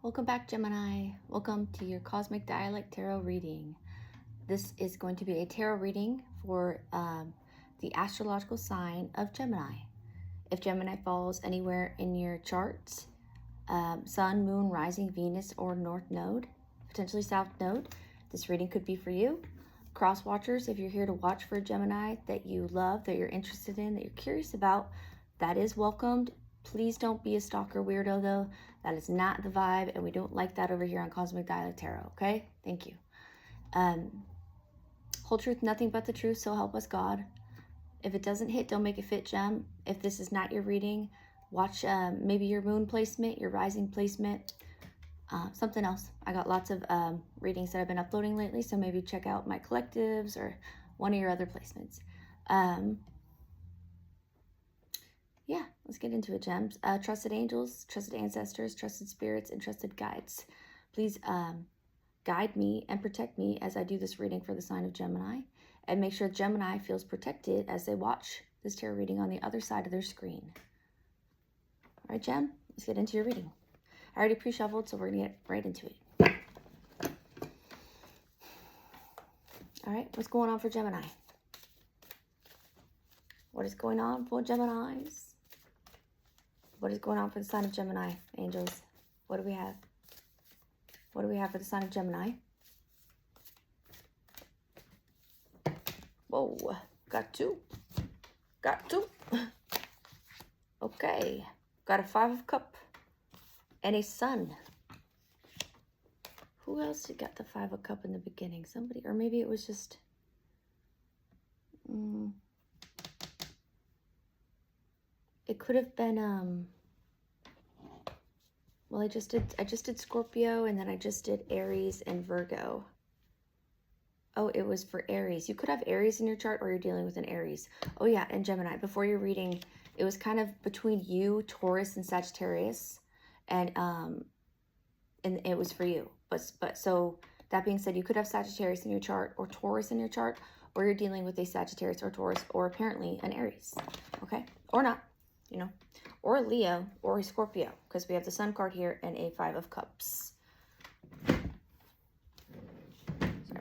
Welcome back, Gemini. Welcome to your Cosmic Dialect Tarot reading. This is going to be a tarot reading for the astrological sign of Gemini. If Gemini falls anywhere in your charts, Sun, Moon, Rising, Venus, or North Node, potentially South Node, this reading could be for you. Cross watchers, if you're here to watch for a Gemini that you love, that you're interested in, that you're curious about, that is welcomed. Please don't be a stalker weirdo, though. That is not the vibe, and we don't like that over here on Cosmic Dialect Tarot, okay? Thank you. Whole truth, nothing but the truth, so help us God. If it doesn't hit, don't make it fit, Gem. If this is not your reading, watch maybe your moon placement, your rising placement, something else. I got lots of readings that I've been uploading lately, so maybe check out my collectives or one of your other placements. Yeah, let's get into it, Gems. Trusted angels, trusted ancestors, trusted spirits, and trusted guides. Please guide me and protect me as I do this reading for the sign of Gemini, and make sure Gemini feels protected as they watch this tarot reading on the other side of their screen. All right, Gem, let's get into your reading. I already pre-shuffled, so we're gonna get right into it. All right, what's going on for Gemini? What is going on for Geminis? What is going on for the sign of Gemini, angels? What do we have? What do we have for the sign of Gemini? Whoa, got two. Got two. Okay, got a 5 of Cups and a Sun. Who else got the 5 of Cups in the beginning? Somebody, or maybe it was just... It could have been, well, I just did Scorpio, and then I just did Aries and Virgo. Oh, it was for Aries. You could have Aries in your chart, or you're dealing with an Aries. Oh yeah, and Gemini, before your reading, it was kind of between you, Taurus, and Sagittarius, and it was for you. But so that being said, you could have Sagittarius in your chart, or Taurus in your chart, or you're dealing with a Sagittarius or Taurus, or apparently an Aries, okay? Or not. You know, or a Leo, or a Scorpio, because we have the Sun card here and a 5 of Cups. Sorry,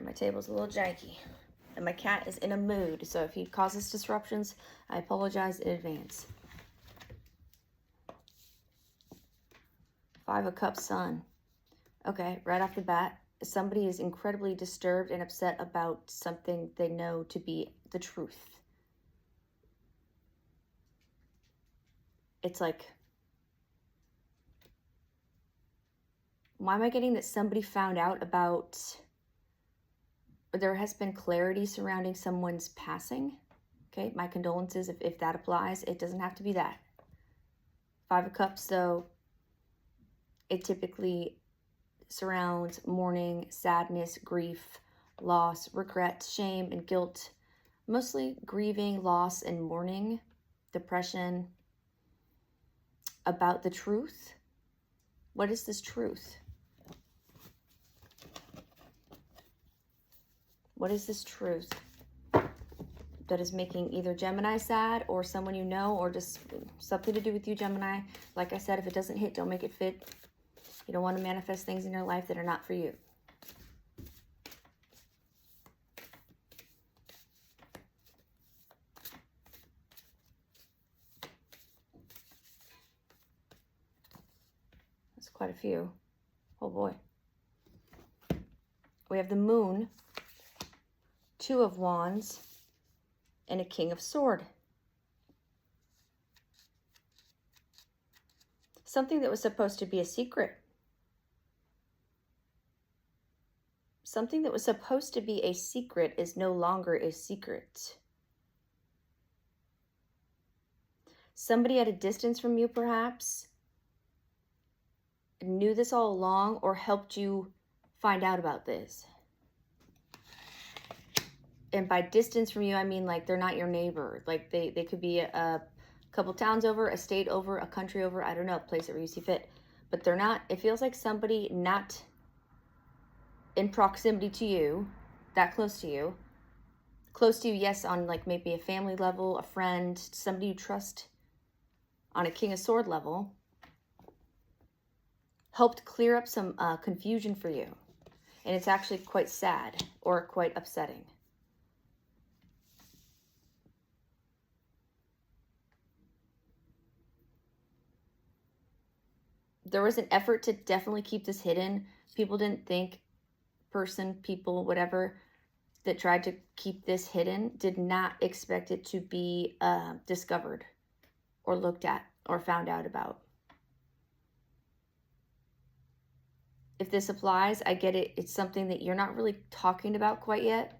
my table's a little janky, and my cat is in a mood, so if he causes disruptions, I apologize in advance. 5 of Cups, Sun. Okay, right off the bat, somebody is incredibly disturbed and upset about something they know to be the truth. It's like, why am I getting that somebody found out about, or there has been clarity surrounding someone's passing? Okay, my condolences if that applies. It doesn't have to be that. 5 of Cups, though, it typically surrounds mourning, sadness, grief, loss, regret, shame, and guilt. Mostly grieving, loss, and mourning, depression. About the truth. What is this truth? What is this truth that is making either Gemini sad, or someone you know, or just something to do with you, Gemini? Like I said, if it doesn't hit, don't make it fit. You don't want to manifest things in your life that are not for you. Quite a few. Oh boy. We have the Moon, 2 of Wands, and a King of Swords. Something that was supposed to be a secret. Something that was supposed to be a secret is no longer a secret. Somebody at a distance from you, perhaps, knew this all along, or helped you find out about this. And by distance from you, I mean like they're not your neighbor. Like they could be a couple towns over, a state over, a country over, I don't know, place it where you see fit. But they're not, it feels like somebody not in proximity to you, that close to you. Close to you, yes, on like maybe a family level, a friend, somebody you trust on a King of Swords level, helped clear up some confusion for you. And it's actually quite sad or quite upsetting. There was an effort to definitely keep this hidden. People didn't think, people, whatever, that tried to keep this hidden did not expect it to be discovered or looked at or found out about. If this applies, I get it. It's something that you're not really talking about quite yet.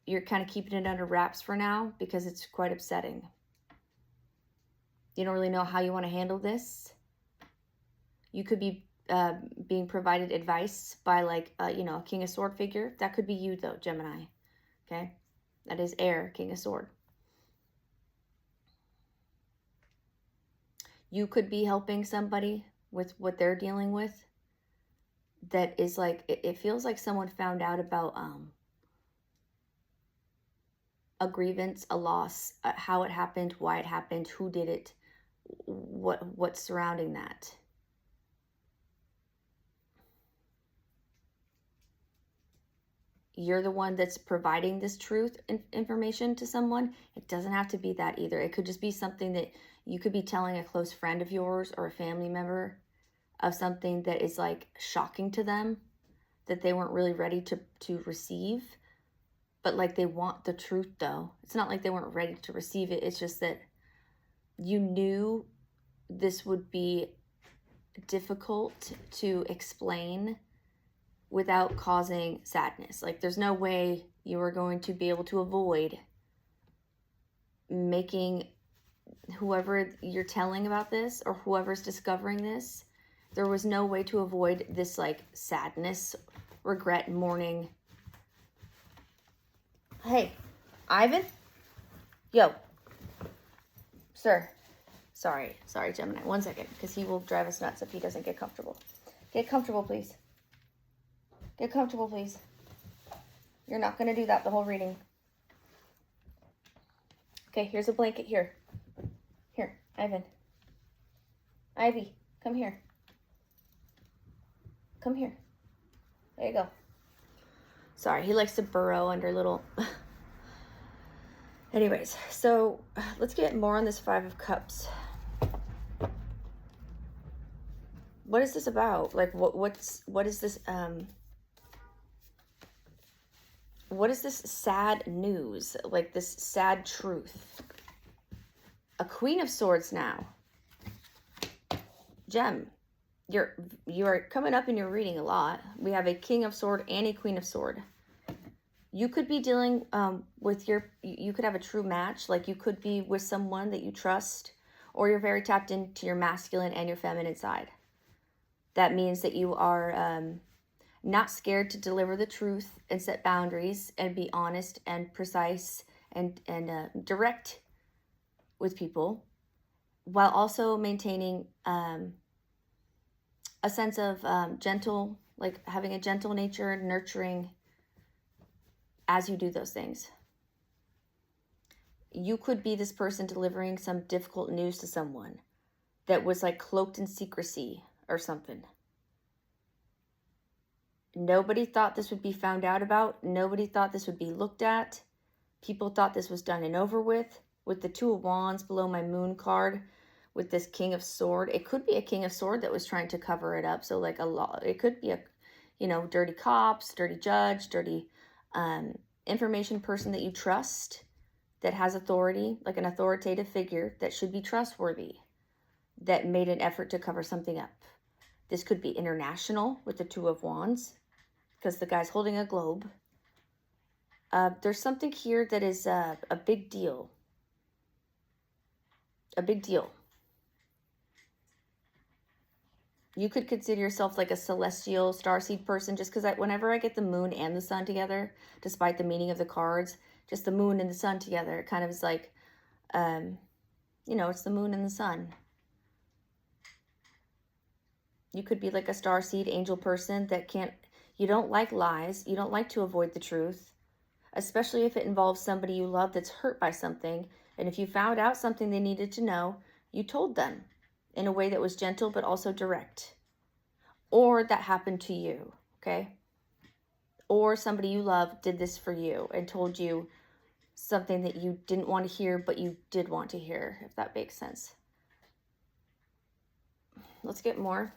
You're kind of keeping it under wraps for now because it's quite upsetting. You don't really know how you want to handle this. You could be being provided advice by like, a King of Sword figure. That could be you though, Gemini. Okay. That is air, King of Sword. You could be helping somebody with what they're dealing with. That is like, it feels like someone found out about a grievance, a loss, how it happened, why it happened, who did it, what's surrounding that. You're the one that's providing this truth information to someone. It doesn't have to be that either. It could just be something that you could be telling a close friend of yours or a family member of something that is like shocking to them, that they weren't really ready to receive. But like they want the truth though. It's not like they weren't ready to receive it. It's just that you knew this would be difficult to explain without causing sadness. Like there's no way you are going to be able to avoid making whoever you're telling about this or whoever's discovering this, there was no way to avoid this like sadness, regret, mourning. Hey, Ivan? Yo. Sir. Sorry, Gemini. 1 second, because he will drive us nuts if he doesn't get comfortable. Get comfortable, please. Get comfortable, please. You're not going to do that the whole reading. Okay, here's a blanket here. Here, Ivan. Ivy, come here. Come here. There you go. Sorry, he likes to burrow under little... Anyways, so let's get more on this 5 of Cups. What is this about? Like, what is this, what is this sad news? Like this sad truth? A Queen of Swords now. Gem, you are coming up in your reading a lot. We have a King of Sword and a Queen of Sword. You could be dealing with you could have a true match. Like you could be with someone that you trust, or you're very tapped into your masculine and your feminine side. That means that you are not scared to deliver the truth and set boundaries and be honest and precise and direct with people, while also maintaining a sense of gentle, like having a gentle nature, nurturing as you do those things. You could be this person delivering some difficult news to someone that was like cloaked in secrecy or something. Nobody thought this would be found out about. Nobody thought this would be looked at. People thought this was done and over with the 2 of Wands below my Moon card, with this King of Sword. It could be a King of Sword that was trying to cover it up. So like it could be a, dirty cops, dirty judge, dirty information person that you trust, that has authority, like an authoritative figure that should be trustworthy, that made an effort to cover something up. This could be international with the 2 of Wands, because the guy's holding a globe. There's something here that is a big deal. A big deal. You could consider yourself like a celestial starseed person, just because whenever I get the moon and the sun together, despite the meaning of the cards, just the moon and the sun together, it kind of is like, it's the moon and the sun. You could be like a starseed angel person that you don't like lies. You don't like to avoid the truth, especially if it involves somebody you love that's hurt by something. And if you found out something they needed to know, you told them in a way that was gentle but also direct. or that happened to you, okay? Or somebody you love did this for you and told you something that you didn't want to hear, but you did want to hear, if that makes sense. Let's get more.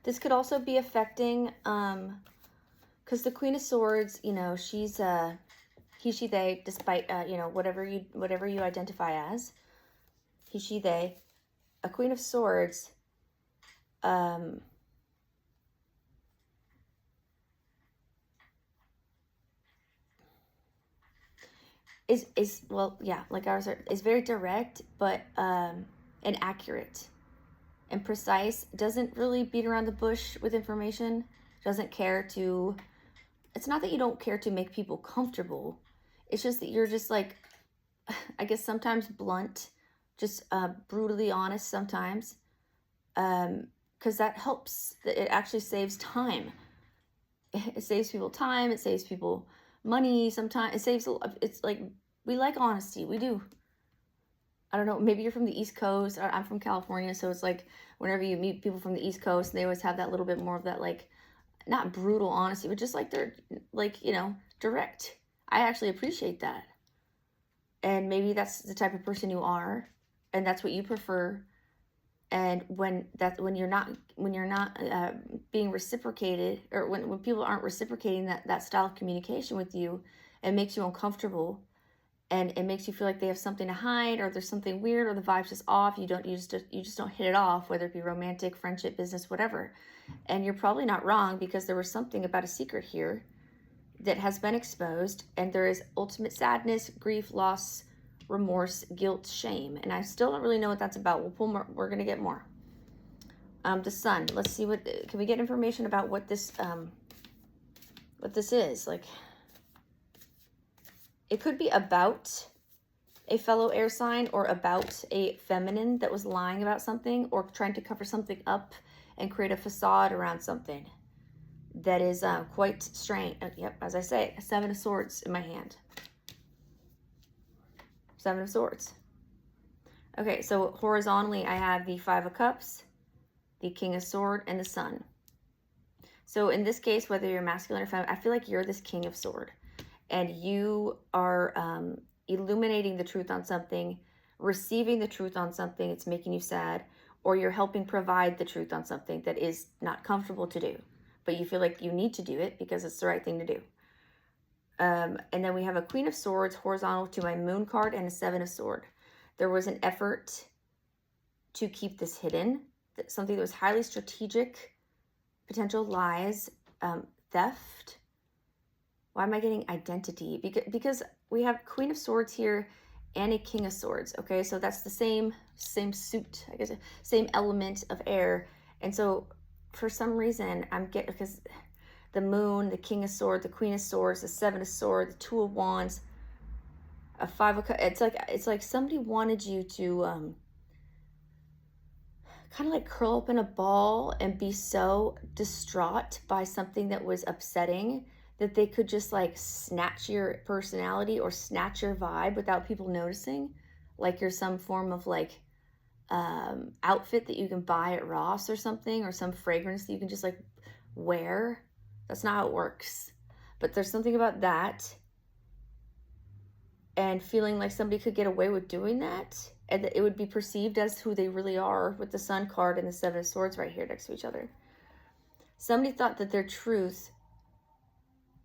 This could also be affecting, because the Queen of Swords, you know, she's he, she, they, despite, you know, whatever you identify as, he, she, they. A Queen of Swords, is well, yeah, like ours is very direct, but and accurate and precise. Doesn't really beat around the bush with information. Doesn't care to. It's not that you don't care to make people comfortable. It's just that you're just like, I guess sometimes blunt, just brutally honest sometimes, because that helps. It actually saves time. It saves people time. It saves people money. Sometimes it saves. It's like, we like honesty. We do. I don't know. Maybe you're from the East Coast. Or I'm from California, so it's like whenever you meet people from the East Coast, they always have that little bit more of that, like, not brutal honesty, but just like they're like, you know, direct. I actually appreciate that. And maybe that's the type of person you are, and that's what you prefer. And when you're not being reciprocated, or when people aren't reciprocating that style of communication with you, it makes you uncomfortable, and it makes you feel like they have something to hide, or there's something weird, or the vibe's just off. You just don't hit it off, whether it be romantic, friendship, business, whatever. And you're probably not wrong, because there was something about a secret here that has been exposed, and there is ultimate sadness, grief, loss, remorse, guilt, shame, and I still don't really know what that's about. We'll pull more. We're gonna get more. The Sun. Let's see what can we get information about what this is. Like, it could be about a fellow air sign, or about a feminine that was lying about something, or trying to cover something up and create a facade around something that is quite strange. Yep, as I say, a Seven of Swords in my hand. Seven of Swords. Okay, so horizontally, I have the Five of Cups, the King of Swords, and the Sun. So in this case, whether you're masculine or feminine, I feel like you're this King of Swords, and you are illuminating the truth on something, receiving the truth on something that's making you sad, or you're helping provide the truth on something that is not comfortable to do, but you feel like you need to do it because it's the right thing to do. And then we have a Queen of Swords horizontal to my Moon card, and a Seven of Swords. There was an effort to keep this hidden, something that was highly strategic, potential lies, theft. Why am I getting identity? Because we have Queen of Swords here and a King of Swords. Okay, so that's the same suit, I guess, same element of air. And so for some reason I'm getting, because the Moon, the King of Swords, the Queen of Swords, the Seven of Swords, the Two of Wands, a Five of Cups. It's like somebody wanted you to kind of like curl up in a ball and be so distraught by something that was upsetting that they could just like snatch your personality or snatch your vibe without people noticing, like you're some form of like outfit that you can buy at Ross or something, or some fragrance that you can just like wear. That's not how it works. But there's something about that, and feeling like somebody could get away with doing that, and that it would be perceived as who they really are, with the Sun card and the Seven of Swords right here next to each other. Somebody thought that their truth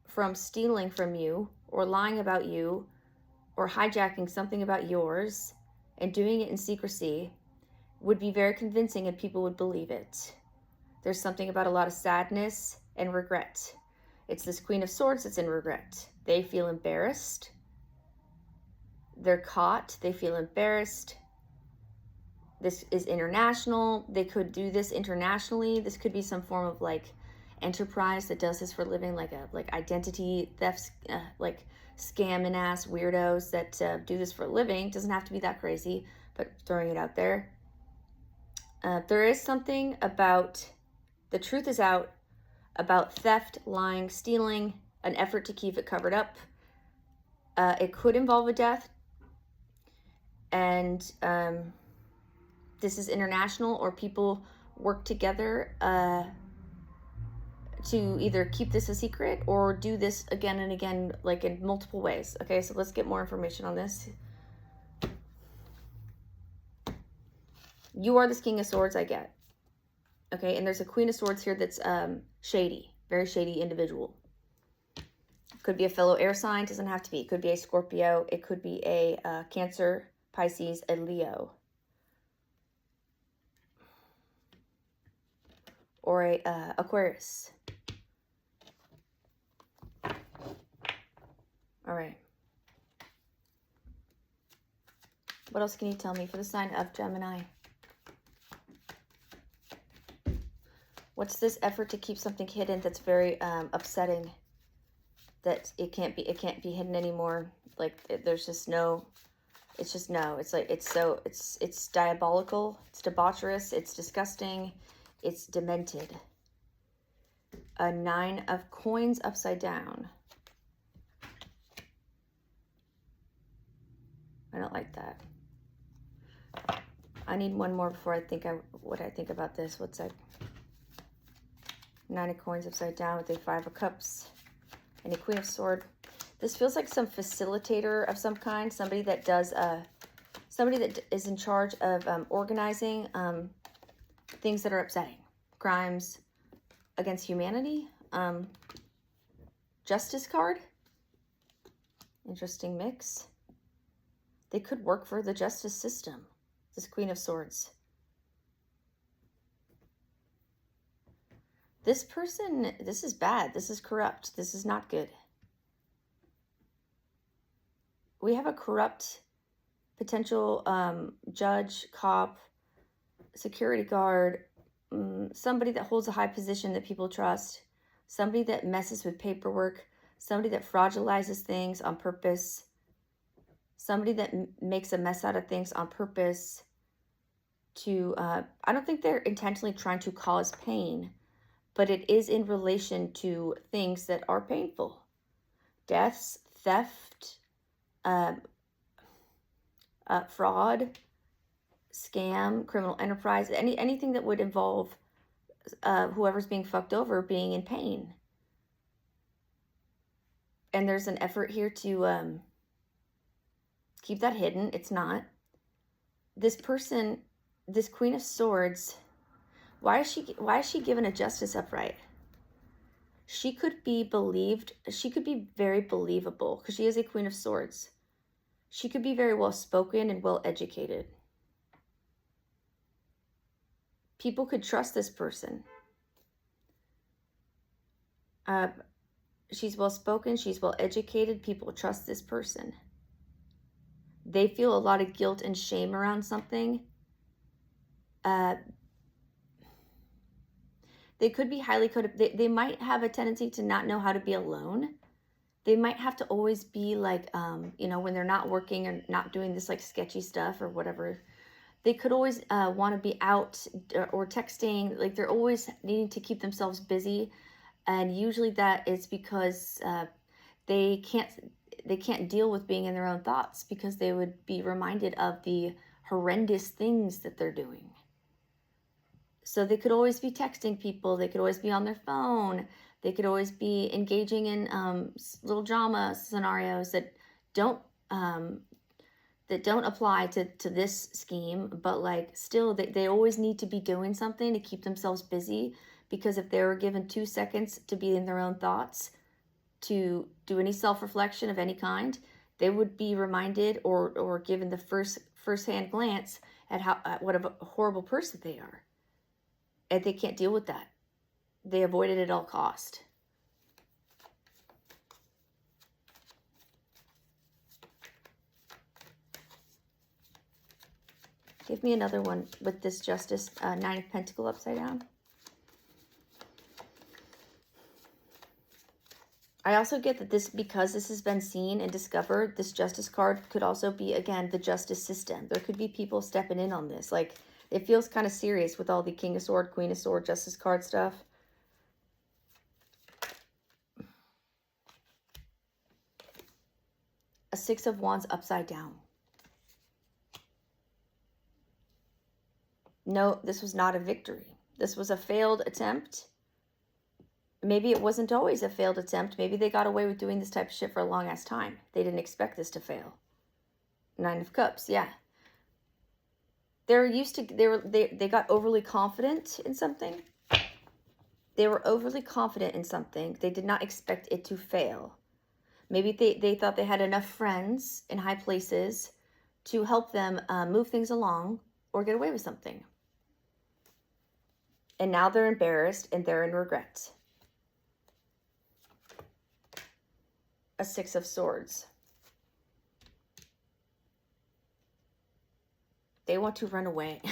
from stealing from you, or lying about you, or hijacking something about yours and doing it in secrecy would be very convincing, and people would believe it. There's something about a lot of sadness and regret. It's this Queen of Swords that's in regret. They feel embarrassed. They're caught. They feel embarrassed. This is international. They could do this internationally. This could be some form of like enterprise that does this for a living, like identity thefts, like scamming ass weirdos that do this for a living. Doesn't have to be that crazy, but throwing it out there. There is something about, the truth is out about theft, lying, stealing, an effort to keep it covered up, It could involve a death. And this is international, or people work together to either keep this a secret or do this again and again, like in multiple ways. Okay, so let's get more information on this. You are this King of Swords, I get. Okay, and there's a Queen of Swords here that's shady, very shady individual. Could be a fellow air sign, doesn't have to be. It could be a Scorpio, it could be a Cancer, Pisces, a Leo. Or a Aquarius. All right. What else can you tell me for the sign of Gemini? What's this effort to keep something hidden that's very upsetting? That it can't be hidden anymore. Like there's just no. It's just no. It's like it's diabolical. It's debaucherous. It's disgusting. It's demented. A 9 of coins upside down. I don't like that. I need one more before I think what I think about this. What's that? 9 of coins upside down with a 5 of cups and a Queen of Swords. This feels like some facilitator of some kind. Somebody that does somebody that is in charge of organizing things that are upsetting. Crimes against humanity. Justice card. Interesting mix. They could work for the justice system. This Queen of Swords. This person, this is bad. This is corrupt. This is not good. We have a corrupt potential judge, cop, security guard, somebody that holds a high position that people trust, somebody that messes with paperwork, somebody that fraudulizes things on purpose, somebody that makes a mess out of things on purpose to, I don't think they're intentionally trying to cause pain, but it is in relation to things that are painful. Deaths, theft, fraud, scam, criminal enterprise, anything that would involve whoever's being fucked over being in pain. And there's an effort here to keep that hidden. It's not. This person, this Queen of Swords, why is she given a Justice upright? She could be believed. She could be very believable because she is a Queen of Swords. She could be very well spoken and well educated. People could trust this person. She's well spoken. She's well educated. People trust this person. They feel a lot of guilt and shame around something. They could be highly codependent. They might have a tendency to not know how to be alone. They might have to always be like, you know, when they're not working or not doing this like sketchy stuff or whatever. They could always want to be out or texting. Like they're always needing to keep themselves busy. And usually that is because they can't deal with being in their own thoughts because they would be reminded of the horrendous things that they're doing. So they could always be texting people. They could always be on their phone. They could always be engaging in little drama scenarios that don't apply to this scheme, but like still they always need to be doing something to keep themselves busy, because if they were given 2 seconds to be in their own thoughts, to do any self-reflection of any kind, they would be reminded or given the first-hand glance at what a horrible person they are. And they can't deal with that. They avoid it at all cost. Give me another one with this Justice, 9 of Pentacles upside down. I also get that because this has been seen and discovered, this Justice card could also be, again, the justice system. There could be people stepping in on this. Like, it feels kind of serious with all the King of Swords, Queen of Swords, Justice card stuff. a Six of Wands upside down. No, this was not a victory. This was a failed attempt. Maybe it wasn't always a failed attempt. Maybe they got away with doing this type of shit for a long ass time. They didn't expect this to fail. Nine of Cups, yeah. They're used to, they got overly confident in something. They were overly confident in something. They did not expect it to fail. Maybe they thought they had enough friends in high places to help them move things along or get away with something. And now they're embarrassed and they're in regret. A Six of Swords. They want to run away.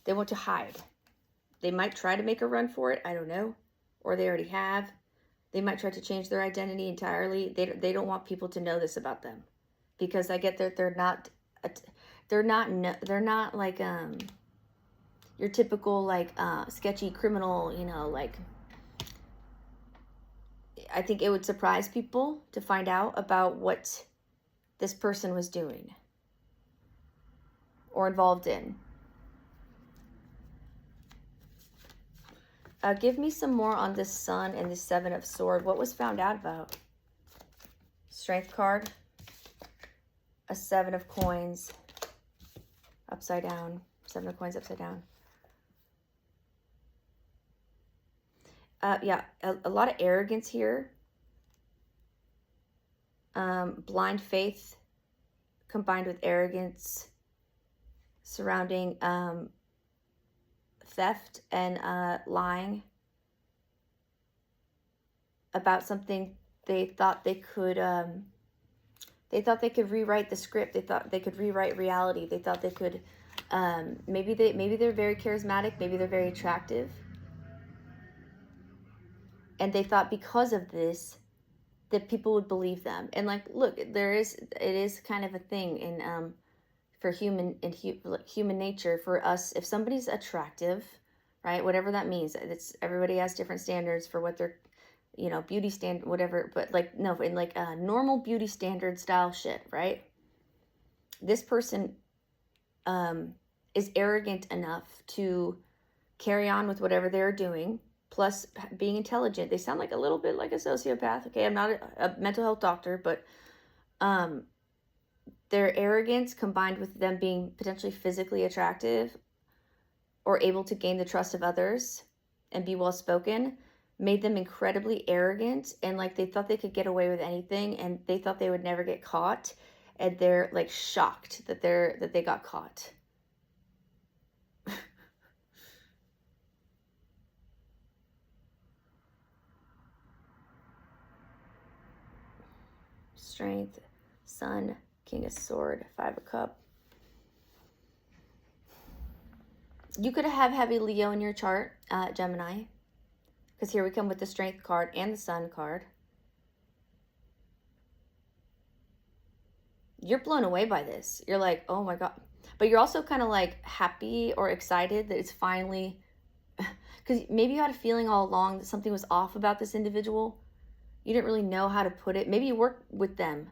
They want to hide. They might try to make a run for it. I don't know. Or they already have. They might try to change their identity entirely. They don't want people to know this about them. Because I get that they're not like your typical like sketchy criminal, you know, like I think it would surprise people to find out about what this person was doing or involved in. Give me some more on this Sun and the Seven of Swords. What was found out about? Strength card. A Seven of Coins. Upside down. Seven of Coins upside down. Yeah, a lot of arrogance here. Blind faith combined with arrogance surrounding theft and lying about something they thought they could rewrite the script. They thought they could rewrite reality. They thought they could maybe they're very charismatic, maybe they're very attractive. And they thought because of this that people would believe them. And like, look, it is kind of a thing in for human nature for us. If somebody's attractive, right, whatever that means, everybody has different standards for what their, you know, beauty standard, whatever. But like, no, in like a normal beauty standard style shit, right? This person is arrogant enough to carry on with whatever they're doing. Plus being intelligent. They sound like a little bit like a sociopath. Okay, I'm not a mental health doctor, but their arrogance combined with them being potentially physically attractive or able to gain the trust of others and be well-spoken made them incredibly arrogant, and like they thought they could get away with anything, and they thought they would never get caught, and they're like shocked that they got caught. Strength, Sun, King of Sword, Five of Cup. You could have heavy Leo in your chart, Gemini, because here we come with the Strength card and the Sun card. You're blown away by this. You're like, oh my God. But you're also kind of like happy or excited that it's finally, because maybe you had a feeling all along that something was off about this individual. You didn't really know how to put it. Maybe you work with them.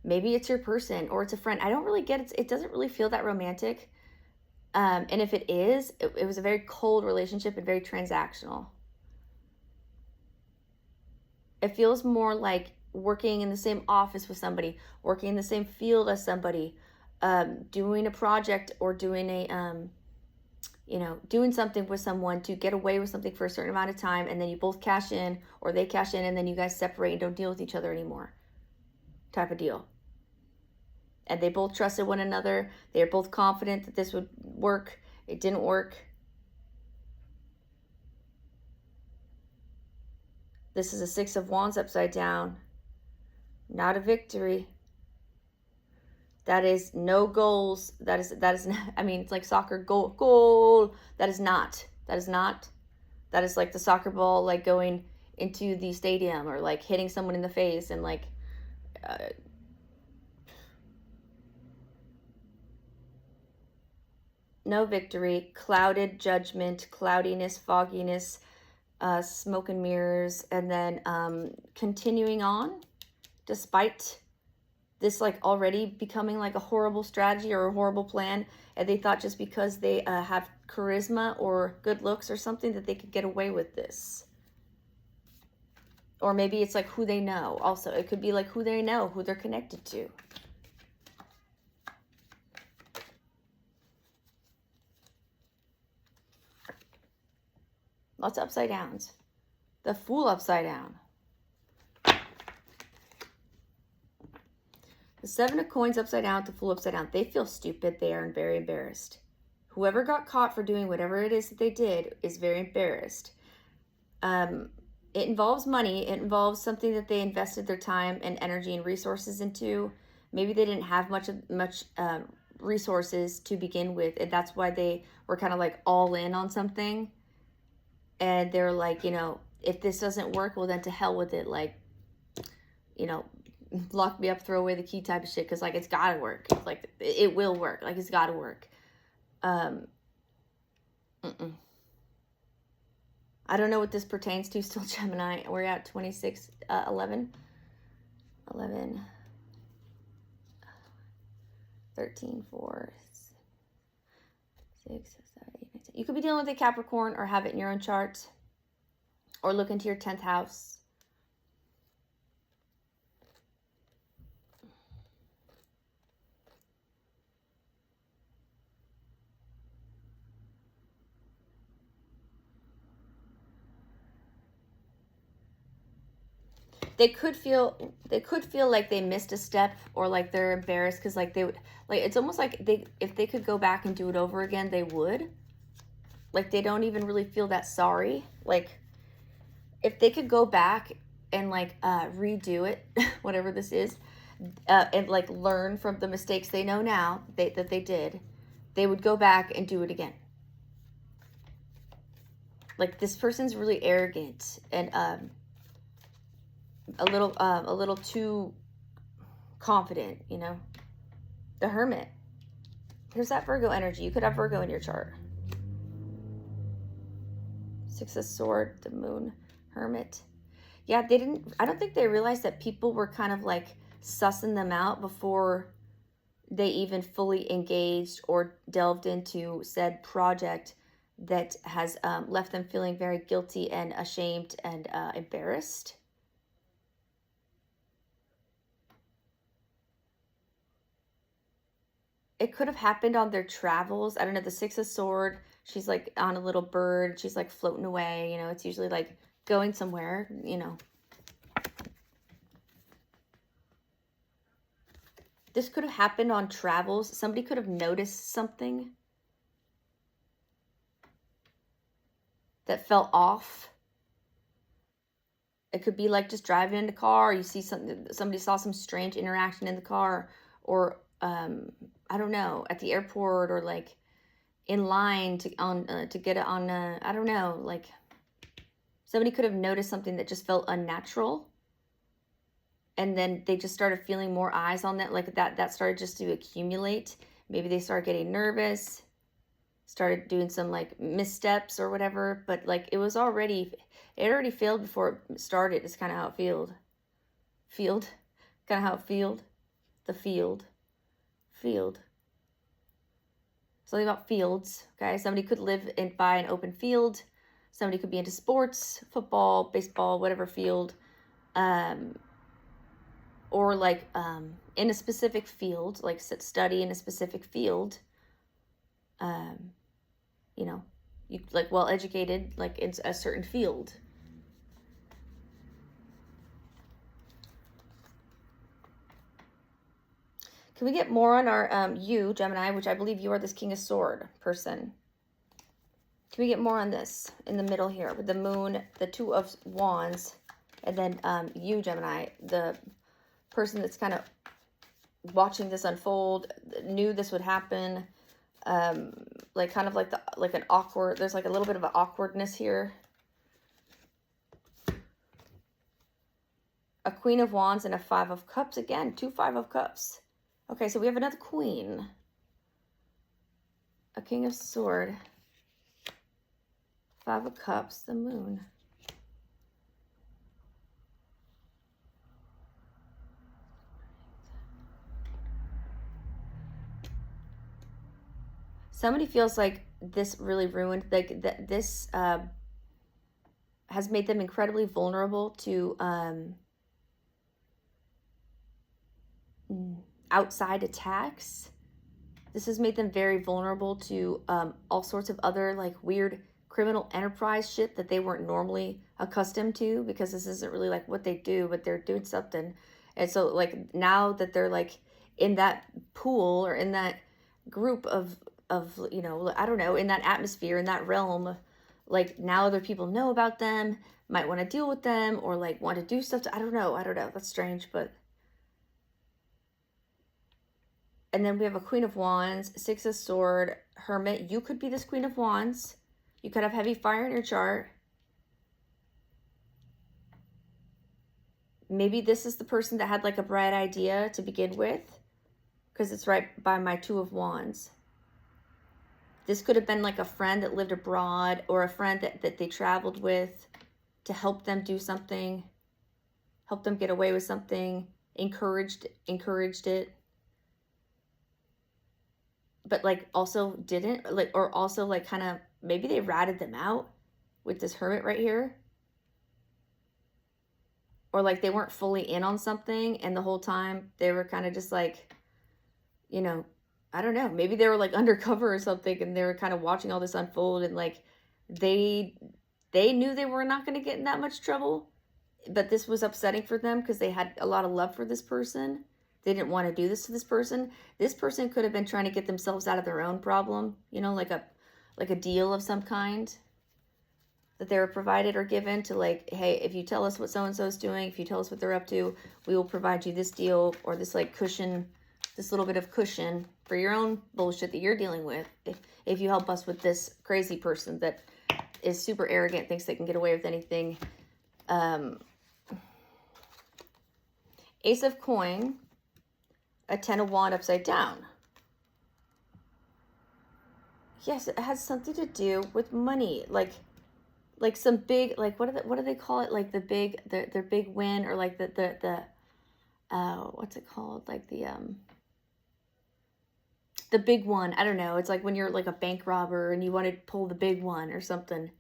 Maybe it's your person or it's a friend. I don't really get it. It doesn't really feel that romantic. And if it is, it was a very cold relationship and very transactional. It feels more like working in the same office with somebody, working in the same field as somebody, doing a project or doing a, doing something with someone to get away with something for a certain amount of time, and then you both cash in or they cash in, and then you guys separate and don't deal with each other anymore type of deal. And they both trusted one another. They were both confident that this would work. It didn't work. This is a Six of Wands upside down. Not a victory. That is no goals. That is not, I mean, it's like soccer goal. That is not. That is like the soccer ball, like going into the stadium or like hitting someone in the face and like, no victory. Clouded judgment, cloudiness, fogginess, smoke and mirrors, and then continuing on despite this like already becoming like a horrible strategy or a horrible plan, and they thought just because they have charisma or good looks or something that they could get away with this. Or maybe it's like who they know. Also, it could be like who they know, who they're connected to. Lots of upside downs. The Fool upside down. The Seven of Coins upside down, the Fool upside down. They feel stupid. They are very embarrassed. Whoever got caught for doing whatever it is that they did is very embarrassed. It involves money. It involves something that they invested their time and energy and resources into. Maybe they didn't have much resources to begin with, and that's why they were kind of like all in on something. And they're like, you know, if this doesn't work, well then to hell with it. Like, you know, lock me up, throw away the key type of shit, because like it's gotta work. Like it will work. Like it's gotta work. I don't know what this pertains to. Still Gemini. We're at 26, 11, 13, 4, 6, 7, 8, 9, 10. You could be dealing with a Capricorn or have it in your own chart, or look into your 10th house. They could feel like they missed a step, or like they're embarrassed because like they would, like it's almost like if they could go back and do it over again, they would. Like they don't even really feel that sorry. Like if they could go back and like redo it, whatever this is, and like learn from the mistakes they know now that they did, they would go back and do it again. Like this person's really arrogant and a little too confident, you know. The Hermit. Here's that Virgo energy. You could have Virgo in your chart. Six of Swords, the Moon, Hermit. Yeah, I don't think they realized that people were kind of like sussing them out before they even fully engaged or delved into said project that has left them feeling very guilty and ashamed and embarrassed. It could have happened on their travels. I don't know, the Six of Swords, she's like on a little bird. She's like floating away, you know. It's usually like going somewhere, you know. This could have happened on travels. Somebody could have noticed something that fell off. It could be like just driving in the car. You see something, somebody saw some strange interaction in the car, or I don't know, at the airport, or like in line to get it on I don't know, like somebody could have noticed something that just felt unnatural, and then they just started feeling more eyes on that, like that started just to accumulate. Maybe they started getting nervous, started doing some like missteps or whatever, but like it already failed before it started. It's kind of how it the field. Something about fields, okay? Somebody could live by an open field. Somebody could be into sports, football, baseball, whatever field. Or like in a specific field, like study in a specific field. You know, you like well educated, like in a certain field. Can we get more on our you, Gemini, which I believe you are this King of Swords person? Can we get more on this in the middle here with the Moon, the Two of Wands, and then you, Gemini, the person that's kind of watching this unfold, knew this would happen, like kind of like an awkward. There's like a little bit of an awkwardness here. A Queen of Wands and a Five of Cups again. 2 Five of Cups. Okay, so we have another Queen. A King of Swords. Five of Cups, the Moon. somebody feels like this really ruined, like this has made them incredibly vulnerable to outside attacks. This has made them very vulnerable to all sorts of other like weird criminal enterprise shit that they weren't normally accustomed to, because this isn't really like what they do, but they're doing something. And so like now that they're like in that pool or in that group of you know, I don't know, in that atmosphere, in that realm, like now other people know about them, might want to deal with them, or like want to do stuff to, I don't know, that's strange. But and then we have a Queen of Wands, Six of Swords, Hermit. You could be this Queen of Wands. You could have heavy fire in your chart. Maybe this is the person that had like a bright idea to begin with, because it's right by my Two of Wands. This could have been like a friend that lived abroad, or a friend that they traveled with to help them do something, help them get away with something, encouraged it. But like also didn't, like, or also like kind of, maybe they ratted them out with this Hermit right here. Or like they weren't fully in on something, and the whole time they were kind of just like, you know, I don't know, maybe they were like undercover or something, and they were kind of watching all this unfold, and like they knew they were not going to get in that much trouble, but this was upsetting for them because they had a lot of love for this person. They didn't want to do this to this person. This person could have been trying to get themselves out of their own problem, you know, like a deal of some kind that they were provided or given to, like, hey, if you tell us what so-and-so is doing, if you tell us what they're up to, we will provide you this deal, or this like cushion, this little bit of cushion for your own bullshit that you're dealing with, if you help us with this crazy person that is super arrogant, thinks they can get away with anything. Ace of Coin, a Ten of Wand upside down. Yes, it has something to do with money, like some big, like what do they call it, like their big win, or like the what's it called, like the big one. I don't know. It's like when you're like a bank robber and you want to pull the big one or something.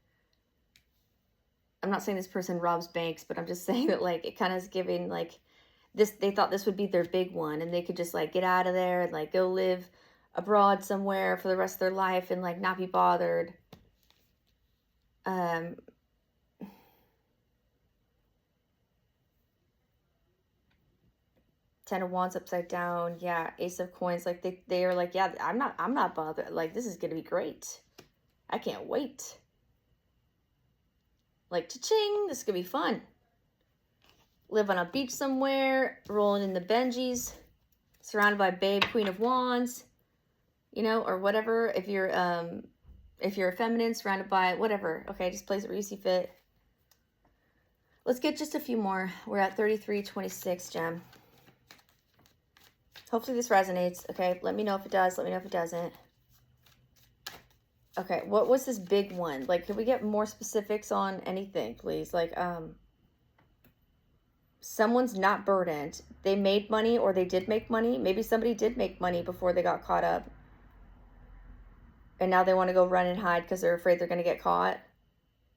I'm not saying this person robs banks, but I'm just saying that like it kind of is giving like this, they thought this would be their big one, and they could just like get out of there and like go live abroad somewhere for the rest of their life and like not be bothered. Ten of Wands upside down. Yeah, Ace of Coins. Like they are like, yeah, I'm not bothered. Like, this is gonna be great. I can't wait. Like, cha-ching, this is gonna be fun. Live on a beach somewhere, rolling in the Benjis, surrounded by babe, Queen of Wands, you know, or whatever. If you're a feminine, surrounded by whatever. Okay, just place it where you see fit. Let's get just a few more. We're at 33:26, Gem. Hopefully this resonates. Okay, let me know if it does. Let me know if it doesn't. Okay, what was this big one? Like, could we get more specifics on anything, please? Like, someone's not burdened. They made money, or they did make money. Maybe somebody did make money before they got caught up, and now they want to go run and hide because they're afraid they're going to get caught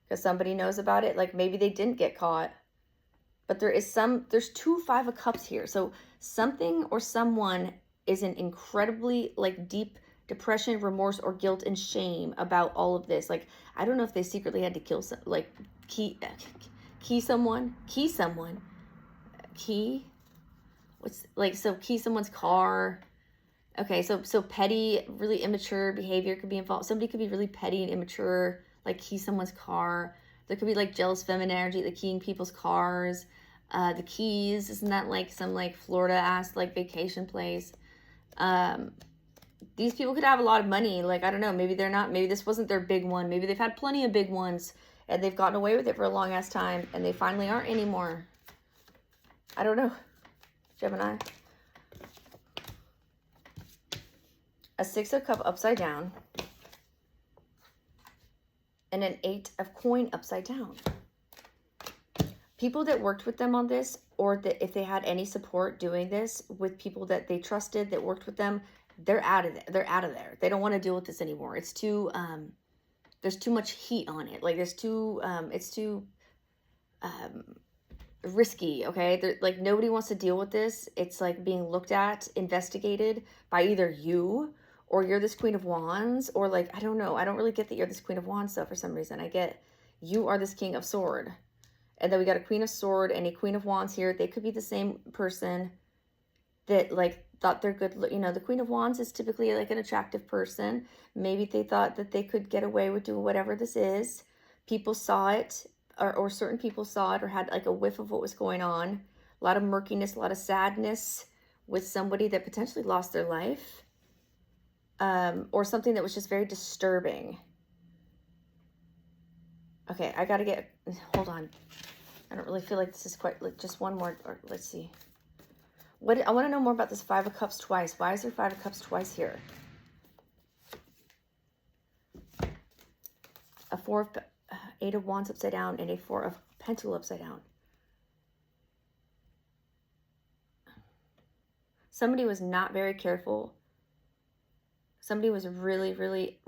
because somebody knows about it. Like, maybe they didn't get caught, but there's two Five of Cups here. So something or someone is in incredibly like deep depression, remorse, or guilt and shame about all of this. Like, I don't know if they secretly had to kill some, like key someone's someone's car. Okay, so petty, really immature behavior could be involved. Somebody could be really petty and immature, like key someone's car. There could be like jealous feminine energy, like keying people's cars. The Keys, isn't that like some like Florida-ass like vacation place? These people could have a lot of money. Like, I don't know, maybe they're not, maybe this wasn't their big one. Maybe they've had plenty of big ones and they've gotten away with it for a long ass time and they finally aren't anymore. I don't know, Gemini. A Six of Cups upside down and an Eight of Coin upside down. People that worked with them on this, or that if they had any support doing this with people that they trusted that worked with them, they're out of there. They're out of there. They don't want to deal with this anymore. It's too, there's too much heat on it. Like there's too, it's too risky, okay? They're, like nobody wants to deal with this. It's like being looked at, investigated by either you or you're this Queen of Wands, or like, I don't know. I don't really get that you're this Queen of Wands though for some reason. I get you are this King of Sword. And then we got a Queen of Sword and a Queen of Wands here. They could be the same person that like thought they're good. You know, the Queen of Wands is typically like an attractive person. Maybe they thought that they could get away with doing whatever this is. People saw it, or certain people saw it or had like a whiff of what was going on. A lot of murkiness, a lot of sadness with somebody that potentially lost their life, or something that was just very disturbing. Okay, I gotta get, hold on. I don't really feel like this is quite, like, just one more, or let's see. What, I want to know more about this Five of Cups twice. Why is there Five of Cups twice here? A Four of, Eight of Wands upside down and a Four of Pentacles upside down. Somebody was not very careful. Somebody was really, really,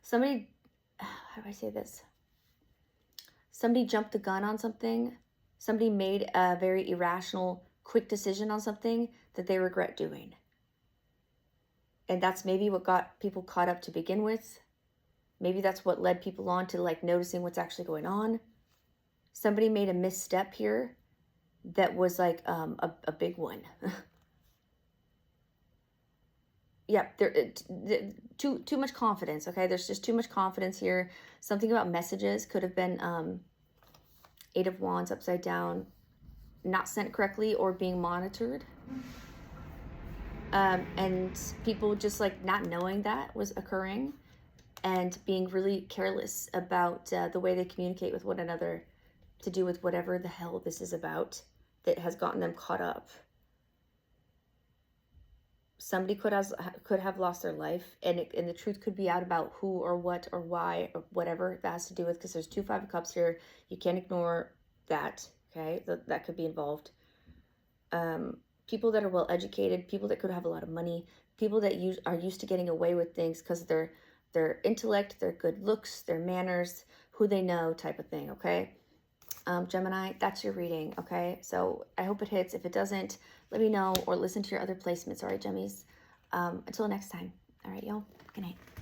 somebody, how do I say this? Somebody jumped the gun on something. Somebody made a very irrational, quick decision on something that they regret doing. And that's maybe what got people caught up to begin with. Maybe that's what led people on to like noticing what's actually going on. Somebody made a misstep here that was like a big one. Yeah, too much confidence, okay? There's just too much confidence here. Something about messages could have been Eight of Wands upside down, not sent correctly or being monitored. And people just like not knowing that was occurring and being really careless about the way they communicate with one another to do with whatever the hell this is about that has gotten them caught up. Somebody could have lost their life, and the truth could be out about who or what or why or whatever that has to do with, because there's two Five of Cups here. You can't ignore that, okay? That could be involved. People that are well educated, people that could have a lot of money, people that are used to getting away with things because of their intellect, their good looks, their manners, who they know type of thing, okay? Gemini, that's your reading, okay? So I hope it hits. If it doesn't, let me know or listen to your other placements, all right, Gemmies? Until next time. All right, y'all. Good night.